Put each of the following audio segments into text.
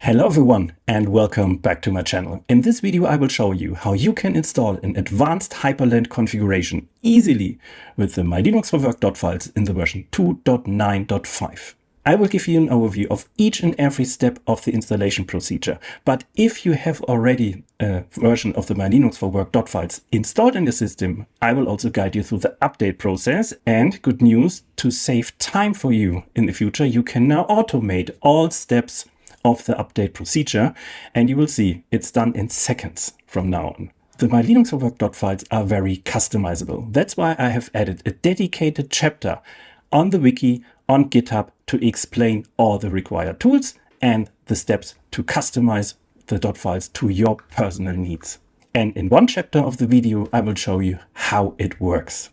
Hello everyone and welcome back to my channel. In this video I will show you how you can install an advanced Hyprland configuration easily with the MyLinuxForWork Dotfiles in the version 2.9.5. I will give you an overview of each and every step of the installation procedure, but if you have already a version of the MyLinuxForWork Dotfiles installed in your system, I will also guide you through the update process. And good news, to save time for you in the future, you can now automate all steps of the update procedure, and you will see it's done in seconds from now on. The MyLinuxForWork Dotfiles are very customizable. That's why I have added a dedicated chapter on the wiki on GitHub to explain all the required tools and the steps to customize the Dotfiles to your personal needs. And in one chapter of the video, I will show you how it works.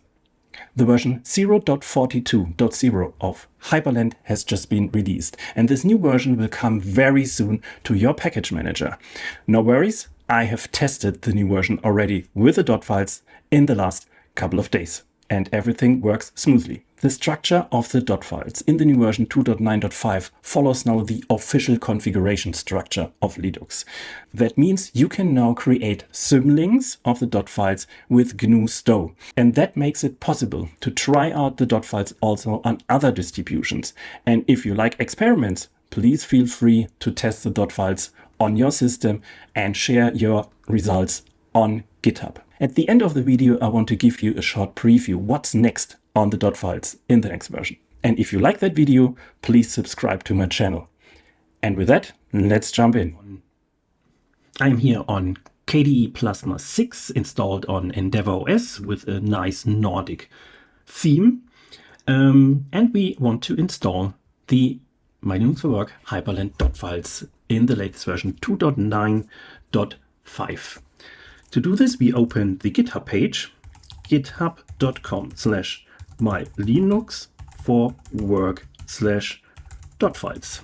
The version 0.42.0 of Hyprland has just been released, and this new version will come very soon to your package manager. No worries, I have tested the new version already with the Dotfiles in the last couple of days, and everything works smoothly. The structure of the Dotfiles in the new version 2.9.5 follows now the official configuration structure of Linux. That means you can now create symlinks of the Dotfiles with GNU Stow. And that makes it possible to try out the Dotfiles also on other distributions. And if you like experiments, please feel free to test the Dotfiles on your system and share your results on GitHub. At the end of the video, I want to give you a short preview what's next on the Dotfiles in the next version. And if you like that video, please subscribe to my channel. And with that, let's jump in. I'm here on KDE Plasma 6 installed on Endeavour OS with a nice Nordic theme. And we want to install the MyLinuxForWork Hyprland Dotfiles in the latest version 2.9.5. To do this, we open the GitHub page, github.com/mylinuxforwork/dotfiles.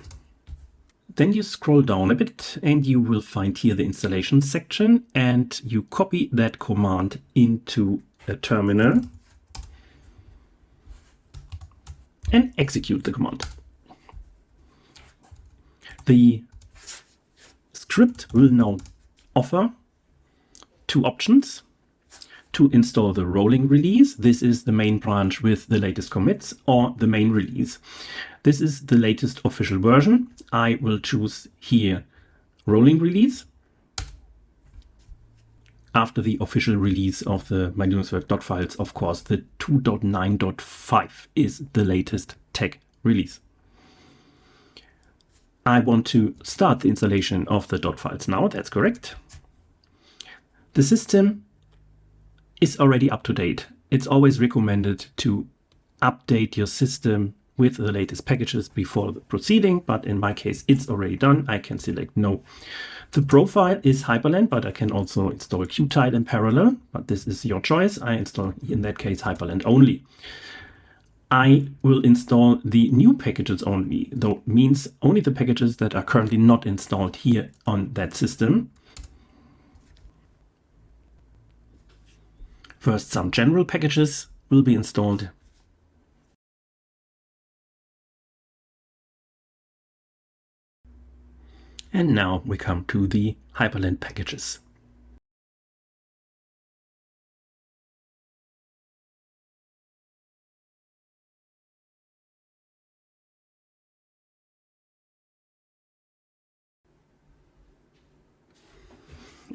Then you scroll down a bit and you will find here the installation section, and you copy that command into a terminal and execute the command. The script will now offer two options. To install the rolling release, this is the main branch with the latest commits, or the main release. This is the latest official version. I will choose here rolling release. After the official release of the MyLinuxForWork Dotfiles, of course, the 2.9.5 is the latest tech release. I want to start the installation of the Dotfiles now, that's correct. The system is already up to date. It's always recommended to update your system with the latest packages before proceeding, but in my case, it's already done. I can select no. The profile is Hyprland, but I can also install Qtile in parallel, but this is your choice. I install, in that case, Hyprland only. I will install the new packages only, though means only the packages that are currently not installed here on that system. First, some general packages will be installed. And now we come to the Hyprland packages.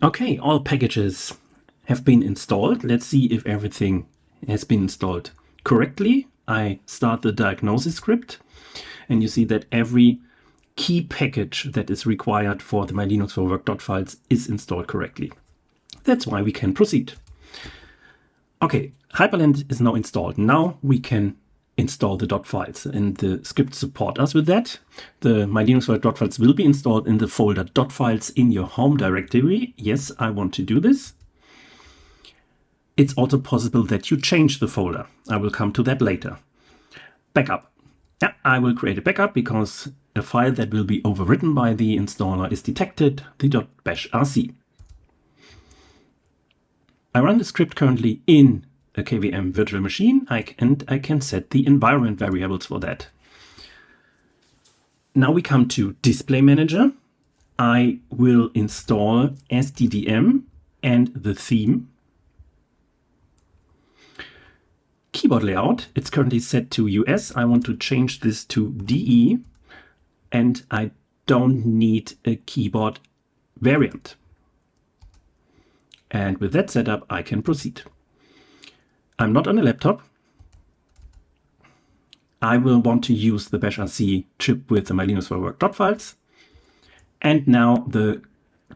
Okay, all packages have been installed. Let's see if everything has been installed correctly. I start the diagnosis script, and you see that every key package that is required for the MyLinuxForWork Dotfiles is installed correctly. That's why we can proceed. Okay, Hyprland is now installed. Now we can install the Dotfiles, and the scripts support us with that. The MyLinuxForWork Dotfiles will be installed in the folder Dotfiles in your home directory. Yes, I want to do this. It's also possible that you change the folder. I will come to that later. Backup. Yeah, I will create a backup because a file that will be overwritten by the installer is detected, the .bashrc. I run the script currently in a KVM virtual machine, and I can set the environment variables for that. Now we come to Display Manager. I will install SDDM and the theme. Keyboard layout, it's currently set to US. I want to change this to DE, and I don't need a keyboard variant. And with that setup, I can proceed. I'm not on a laptop. I will want to use the Bash RC chip with the My Linux for Work Dotfiles. And now the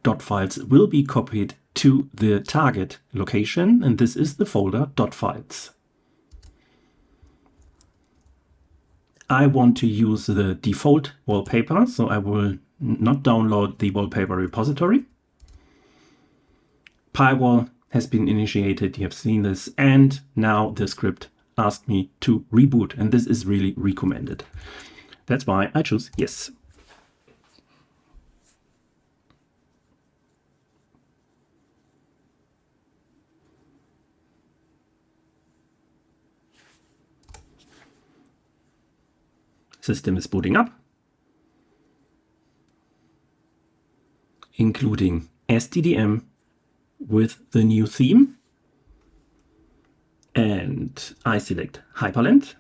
Dotfiles will be copied to the target location, and this is the folder Dotfiles. I want to use the default wallpaper, so I will not download the wallpaper repository. Pywall has been initiated, you have seen this, and now the script asked me to reboot, and this is really recommended. That's why I choose yes. System is booting up, including SDDM with the new theme. And I select Hyprland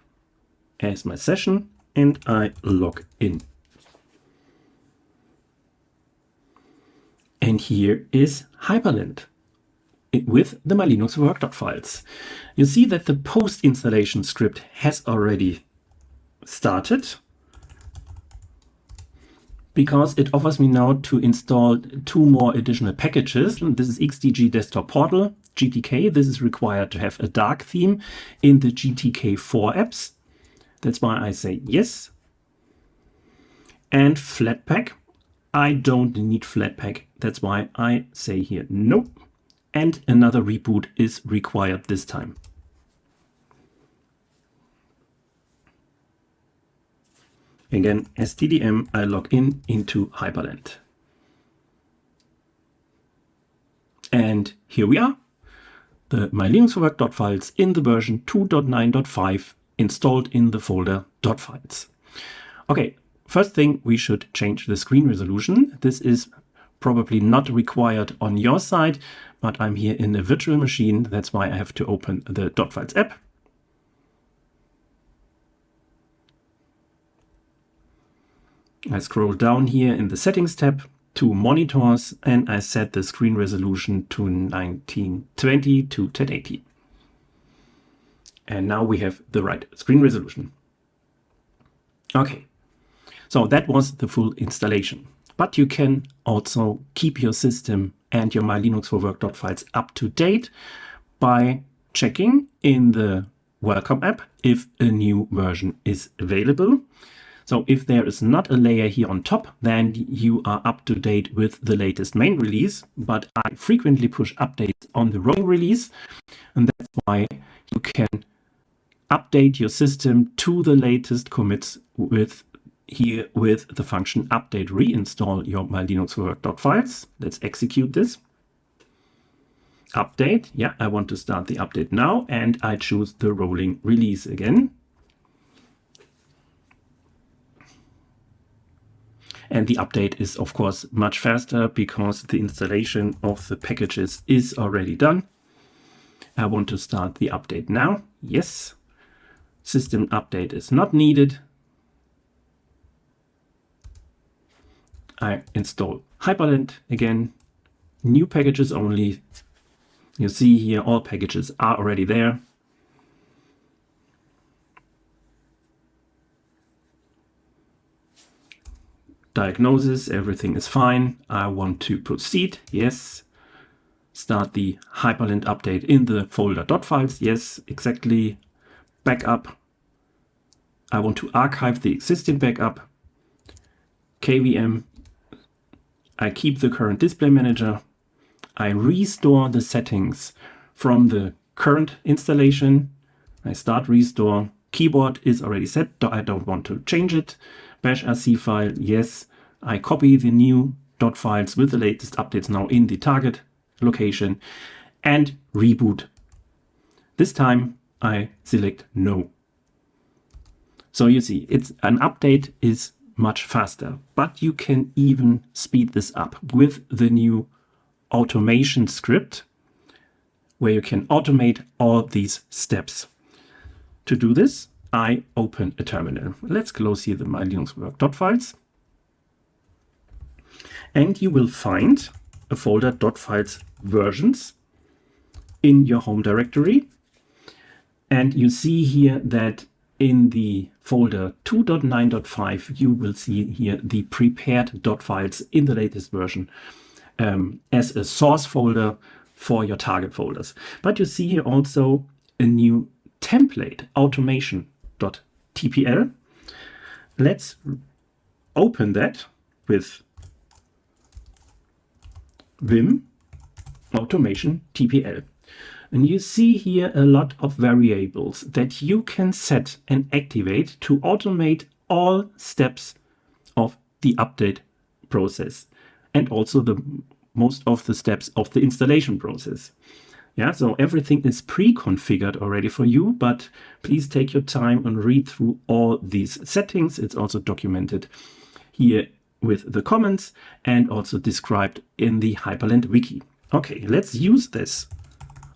as my session and I log in. And here is Hyprland with the My Linux for Work Dotfiles. You see that the post-installation script has already started, because it offers me now to install 2 more additional packages. This is XDG Desktop Portal, GTK. This is required to have a dark theme in the GTK4 apps. That's why I say yes. And Flatpak. I don't need Flatpak. That's why I say here no. And another reboot is required this time. Again, SDDM, I log in into Hyprland. And here we are, the My Linux for Work Dotfiles in the version 2.9.5 installed in the folder Dotfiles. Okay, first thing, we should change the screen resolution. This is probably not required on your side, but I'm here in a virtual machine. That's why I have to open the Dotfiles app. I scroll down here in the settings tab to monitors and I set the screen resolution to 1920 to 1080. And now we have the right screen resolution. Okay, so that was the full installation. But you can also keep your system and your My Linux for Work Dotfiles up to date by checking in the Welcome app if a new version is available. So if there is not a layer here on top, then you are up to date with the latest main release, but I frequently push updates on the rolling release, and that's why you can update your system to the latest commits with the function update reinstall your My Linux for Work Dotfiles. Let's execute this. Update, yeah, I want to start the update now, and I choose the rolling release again. And the update is, of course, much faster because the installation of the packages is already done. I want to start the update now. Yes. System update is not needed. I install Hyprland again. New packages only. You see here all packages are already there. Diagnosis, everything is fine. I want to proceed, yes. Start the Hyprland update in the folder Dotfiles, yes, exactly. Backup. I want to archive the existing backup. KVM. I keep the current display manager. I restore the settings from the current installation. I start restore. Keyboard is already set, I don't want to change it. Bash RC file, yes. I copy the new Dotfiles with the latest updates now in the target location and reboot. This time I select no. So you see, it's an update is much faster, but you can even speed this up with the new automation script, where you can automate all these steps. To do this, I open a terminal. Let's close here the My Linux Work Dotfiles. And you will find a folder Dotfiles versions in your home directory. And you see here that in the folder 2.9.5, you will see here the prepared Dotfiles in the latest version as a source folder for your target folders. But you see here also a new template, automation.tpl. Let's open that with vim automation tpl. And you see here a lot of variables that you can set and activate to automate all steps of the update process and also the most of the steps of the installation process. Yeah, so everything is pre-configured already for you, but please take your time and read through all these settings. It's also documented here with the comments and also described in the Hyprland wiki. Okay, let's use this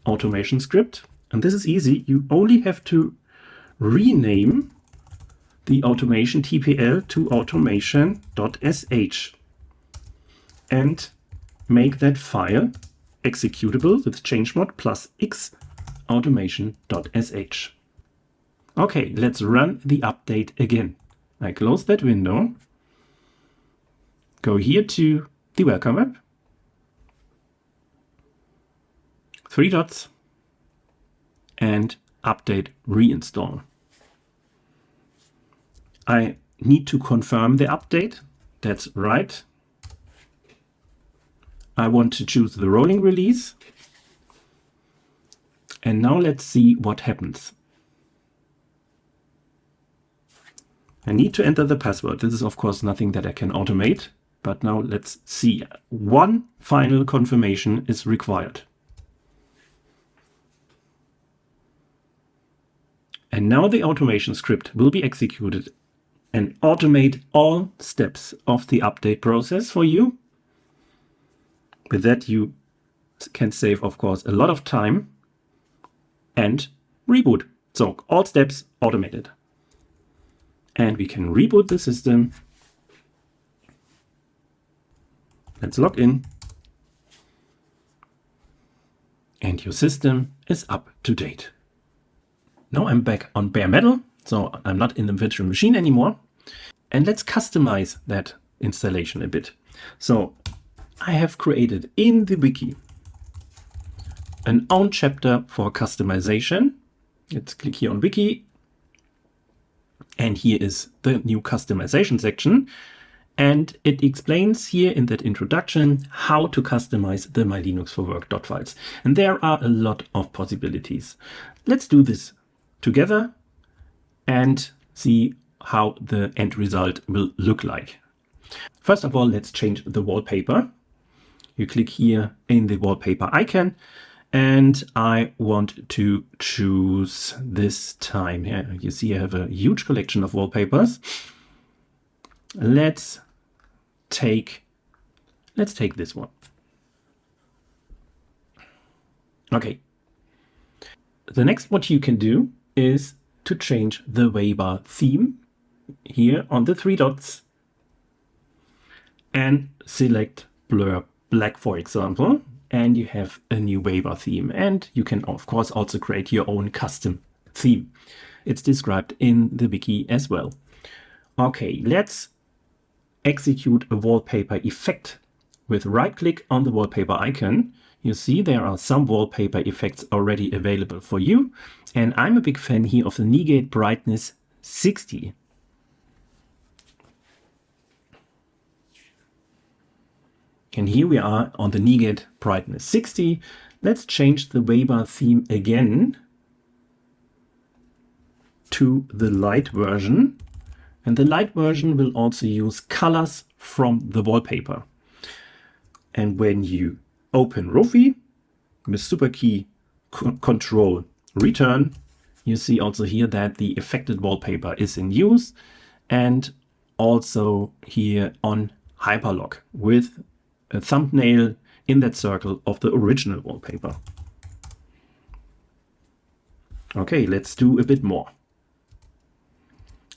automation script. And this is easy. You only have to rename the automation TPL to automation.sh and make that file executable with chmod +x automation.sh. Okay, let's run the update again. I close that window. Go here to the welcome app, 3 dots, and update reinstall. I need to confirm the update. That's right. I want to choose the rolling release. And now let's see what happens. I need to enter the password. This is of course nothing that I can automate. But now let's see. One final confirmation is required. And now the automation script will be executed and automate all steps of the update process for you. With that, you can save, of course, a lot of time and reboot. So all steps automated. And we can reboot the system. Let's log in. And your system is up to date. Now I'm back on bare metal, so I'm not in the virtual machine anymore. And let's customize that installation a bit. So I have created in the wiki an own chapter for customization. Let's click here on wiki. And here is the new customization section. And it explains here in that introduction how to customize the My Linux for Work Dotfiles. And there are a lot of possibilities. Let's do this together and see how the end result will look like. First of all, let's change the wallpaper. You click here in the wallpaper icon, and I want to choose this time. Here you see I have a huge collection of wallpapers. Let's take this one. Okay. The next what you can do is to change the waybar theme here on the 3 dots and select blur black, for example, and you have a new waybar theme. And you can of course also create your own custom theme. It's described in the wiki as well. Okay, let's execute a wallpaper effect. With right click on the wallpaper icon, you see there are some wallpaper effects already available for you. And I'm a big fan here of the negate brightness 60. And here we are on the negate brightness 60. Let's change the waybar theme again to the light version. And the light version will also use colors from the wallpaper. And when you open Rofi with super key control return, you see also here that the affected wallpaper is in use and also here on Hyperlock with a thumbnail in that circle of the original wallpaper. Okay, let's do a bit more.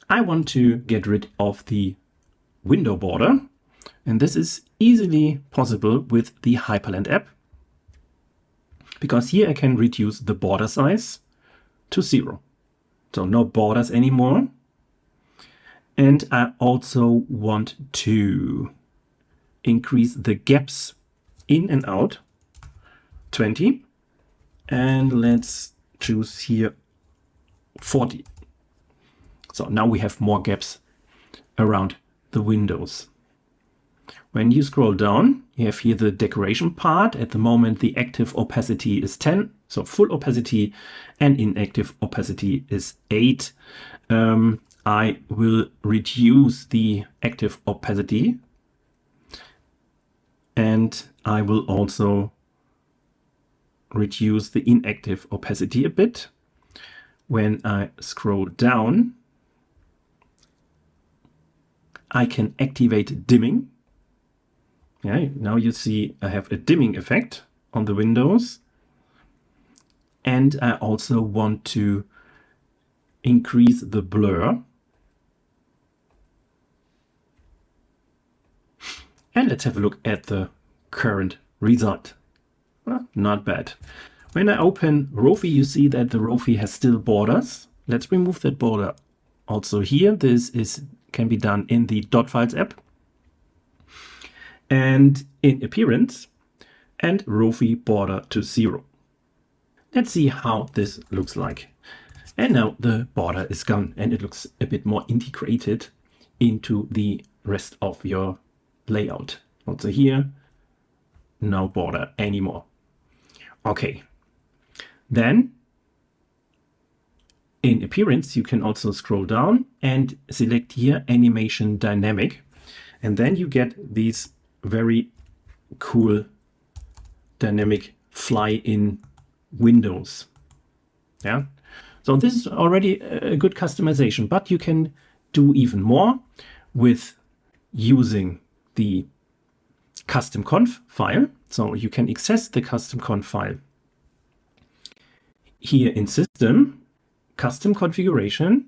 I want to get rid of the window border, and this is easily possible with the Hyprland app, because here I can reduce the border size to 0. So no borders anymore. And I also want to increase the gaps in and out 20. And let's choose here 40. So now we have more gaps around the windows. When you scroll down, you have here the decoration part. At the moment, the active opacity is 10, so full opacity, and inactive opacity is 8. I will reduce the active opacity, and I will also reduce the inactive opacity a bit. When I scroll down, I can activate dimming. Yeah, now you see I have a dimming effect on the windows. And I also want to increase the blur. And let's have a look at the current result. Well, not bad. When I open Rofi, you see that the Rofi has still borders. Let's remove that border also here. This can be done in the Dotfiles app. And in appearance, and Rofi border to 0. Let's see how this looks like. And now the border is gone and it looks a bit more integrated into the rest of your layout. Also here, no border anymore. Okay. Then in appearance, you can also scroll down and select here animation dynamic. And then you get these very cool dynamic fly-in windows. Yeah. So this is already a good customization, but you can do even more with using the custom conf file. So you can access the custom conf file here in system, custom configuration,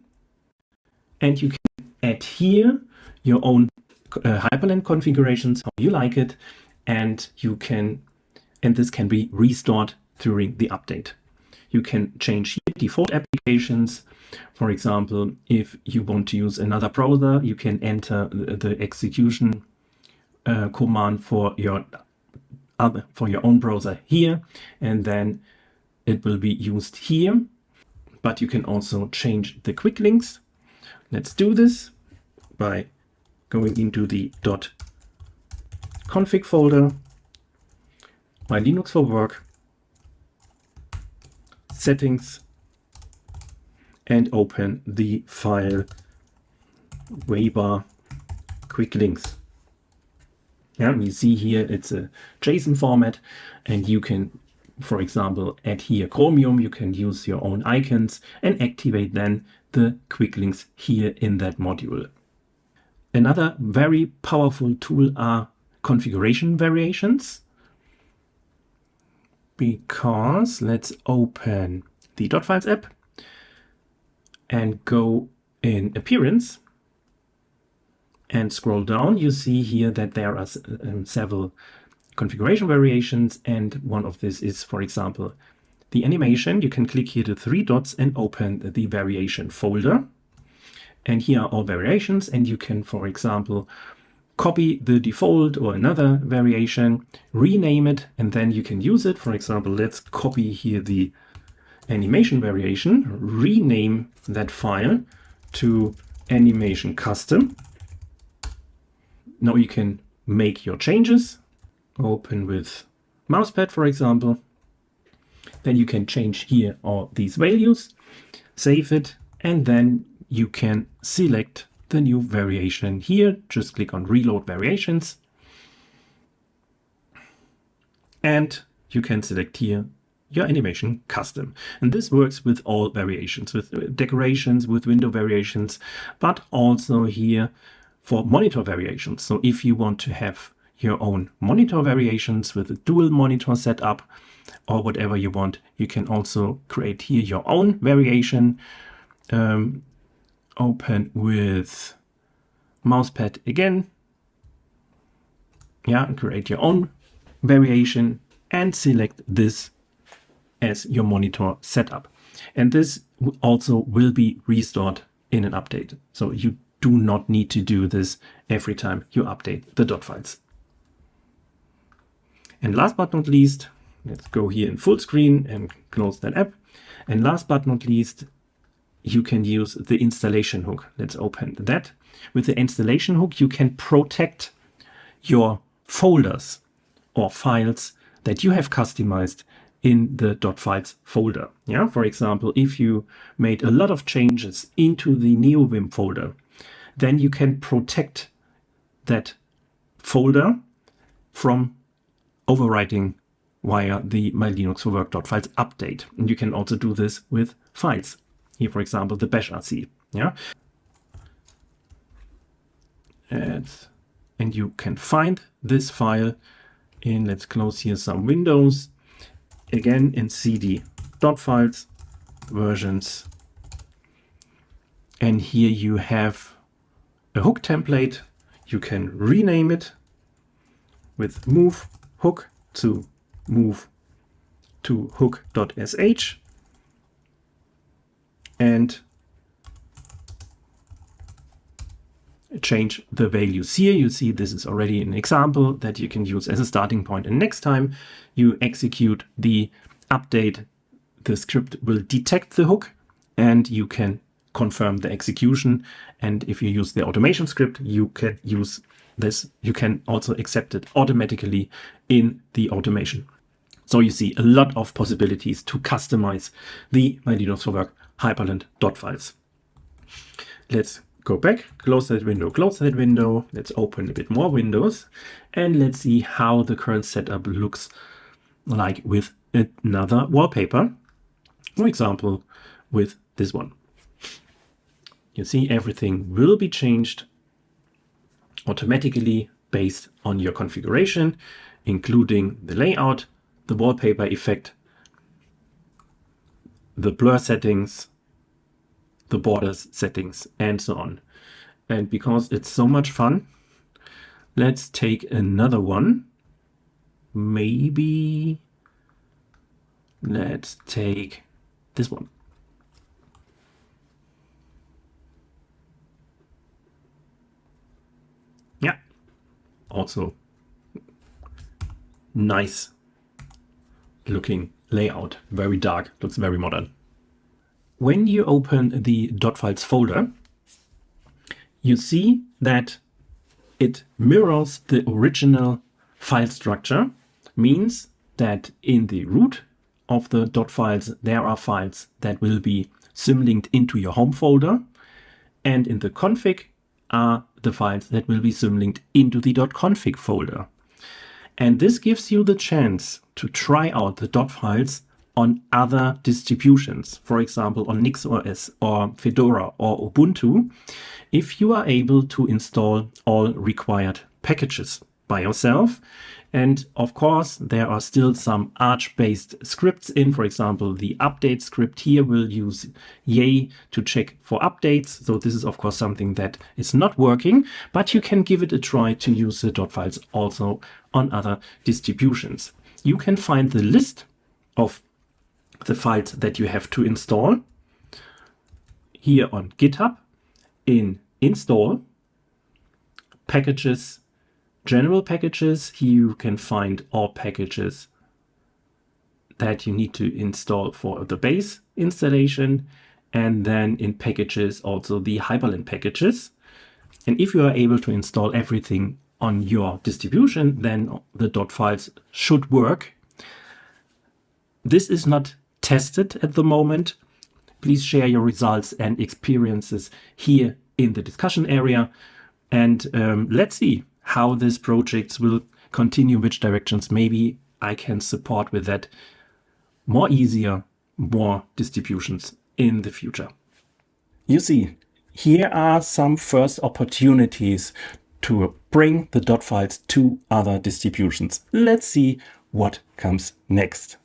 and you can add here your own Hyprland configurations, how you like it, and this can be restored during the update. You can change here default applications. For example, if you want to use another browser, you can enter the execution command for your own browser here, and then it will be used here. But you can also change the quick links. Let's do this by going into the .config folder, my Linux for Work, settings, and open the file Weber quick links. Yeah, you see here it's a JSON format, and you can, for example, add here Chromium. You can use your own icons and activate then the quick links here in that module. Another very powerful tool are configuration variations, because let's open the Dotfiles app and go in appearance and scroll down. You see here that there are several configuration variations, and one of this is, for example, the animation. You can click here the 3 dots and open the variation folder. And here are all variations, and you can, for example, copy the default or another variation, rename it, and then you can use it. For example, let's copy here the animation variation, rename that file to animation custom. Now you can make your changes. Open with mousepad, for example. Then you can change here all these values, save it, and then you can select the new variation here. Just click on Reload Variations. And you can select here your animation custom. And this works with all variations, with decorations, with window variations, but also here for monitor variations. So if you want to have your own monitor variations with a dual monitor setup or whatever you want, you can also create here your own variation. Open with mousepad again. Yeah, create your own variation and select this as your monitor setup. And this also will be restored in an update. So you do not need to do this every time you update the dot files. And last but not least, let's go here in full screen and close that app. And last but not least, you can use the installation hook. Let's open that. With the installation hook, you can protect your folders or files that you have customized in the .files folder. Yeah, for example, if you made a lot of changes into the NeoVim folder, then you can protect that folder from overwriting via the My Linux for Work .files update. And you can also do this with files. Here, for example, the bash rc. Yeah. And you can find this file in, let's close here some windows, again in cd .files versions. And here you have a hook template. You can rename it with move hook to move to hook.sh and change the values here. You see this is already an example that you can use as a starting point. And next time you execute the update, the script will detect the hook and you can confirm the execution. And if you use the automation script, you can use this. You can also accept it automatically in the automation. So you see a lot of possibilities to customize the My Linux for Work Hyprland .files. Let's go back, close that window. Let's open a bit more windows and let's see how the current setup looks like with another wallpaper. For example, with this one. You see everything will be changed automatically based on your configuration, including the layout, the wallpaper effect, the blur settings, the borders settings, and so on. And because it's so much fun, let's take another one. Maybe let's take this one. Yeah, also nice looking layout, very dark, looks very modern. When you open the .files folder, you see that it mirrors the original file structure, means that in the root of the .files there are files that will be symlinked into your home folder, and in the config are the files that will be symlinked into the .config folder. And this gives you the chance to try out the .files on other distributions, for example on NixOS or Fedora or Ubuntu, if you are able to install all required packages by yourself. And of course, there are still some Arch-based scripts in. For example, the update script here will use yay to check for updates. So this is of course something that is not working, but you can give it a try to use the .files also on other distributions. You can find the list of the files that you have to install here on GitHub in install, packages, general packages. Here you can find all packages that you need to install for the base installation, and then in packages also the Hyprland packages. And if you are able to install everything on your distribution, then the .files should work. This is not tested at the moment. Please share your results and experiences here in the discussion area. And let's see how these projects will continue, which directions maybe I can support with that more easier, more distributions in the future. You see, here are some first opportunities to bring the dot files to other distributions. Let's see what comes next.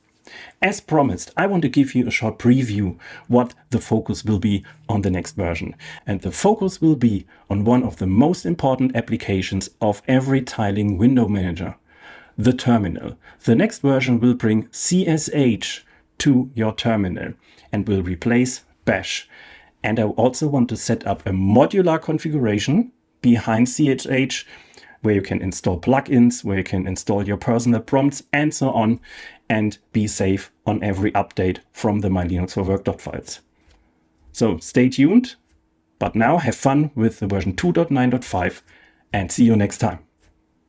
As promised, I want to give you a short preview what the focus will be on the next version. And the focus will be on one of the most important applications of every tiling window manager, the terminal. The next version will bring CSH to your terminal and will replace Bash. And I also want to set up a modular configuration behind CSH, where you can install plugins, where you can install your personal prompts and so on, and be safe on every update from the My Linux for Work Dotfiles. So stay tuned, but now have fun with the version 2.9.5 and see you next time.